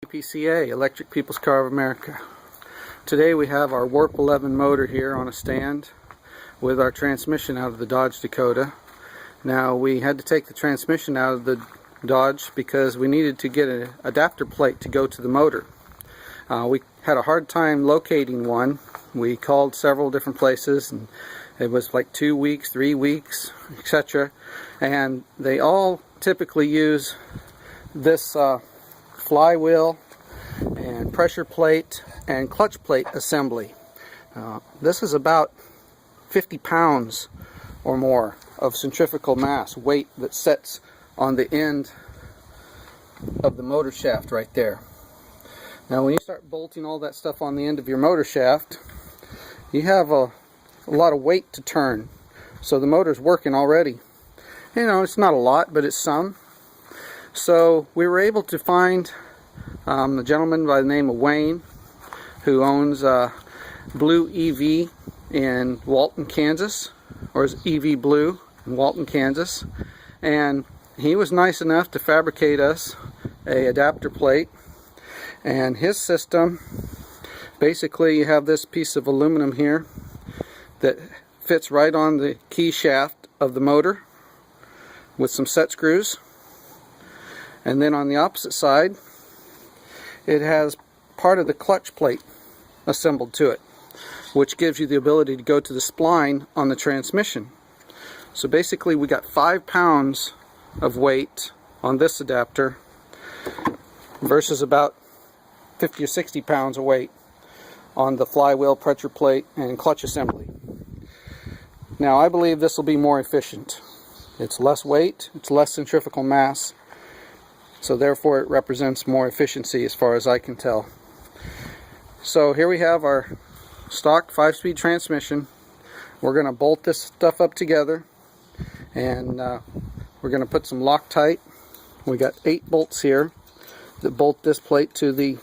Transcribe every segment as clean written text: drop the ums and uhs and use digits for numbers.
EPCA, Electric People's Car of America. Today we have our Warp 11 motor here on a stand with our transmission out of the Dodge Dakota. Now we had to take the transmission out of the Dodge because we needed to get an adapter plate to go to the motor. We had a hard time locating one. We called several different places and it was like 2 weeks, 3 weeks, etc. And they all typically use this flywheel and pressure plate and clutch plate assembly. This is about 50 pounds or more of centrifugal mass, weight that sets on the end of the motor shaft right there. Now when you start bolting all that stuff on the end of your motor shaft, you have a lot of weight to turn. So the motor's working already. You know, it's not a lot, but it's some. So we were able to find a gentleman by the name of Wayne, who owns Blue EV in Walton, Kansas, or is EV Blue in Walton, Kansas, and he was nice enough to fabricate us a adapter plate. And his system, basically you have this piece of aluminum here that fits right on the key shaft of the motor with some set screws, and then on the opposite side it has part of the clutch plate assembled to it, which gives you the ability to go to the spline on the transmission. So basically we got 5 pounds of weight on this adapter versus about 50 or 60 pounds of weight on the flywheel, pressure plate, and clutch assembly. Now I believe this will be more efficient. It's less weight, it's less centrifugal mass, so therefore it represents more efficiency as far as I can tell. So here we have our stock 5-speed transmission. We're going to bolt this stuff up together, and we're going to put some Loctite. We got 8 bolts here that bolt this plate to the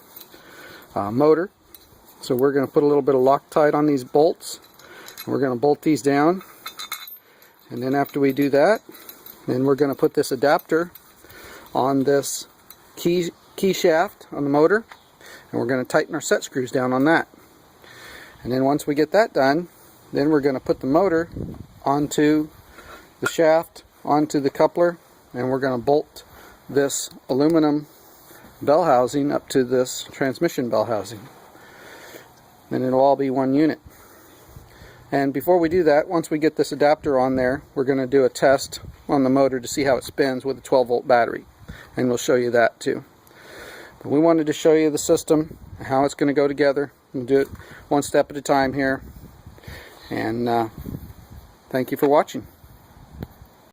motor. So we're going to put a little bit of Loctite on these bolts. We're going to bolt these down, and then after we do that, then we're going to put this adapter on this key shaft on the motor, and we're going to tighten our set screws down on that. And then once we get that done, then we're going to put the motor onto the shaft, onto the coupler, and we're going to bolt this aluminum bell housing up to this transmission bell housing. Then it'll all be one unit. And before we do that, once we get this adapter on there, we're going to do a test on the motor to see how it spins with a 12-volt battery. And we'll show you that too. But we wanted to show you the system, how it's going to go together. We'll do it one step at a time here. And thank you for watching.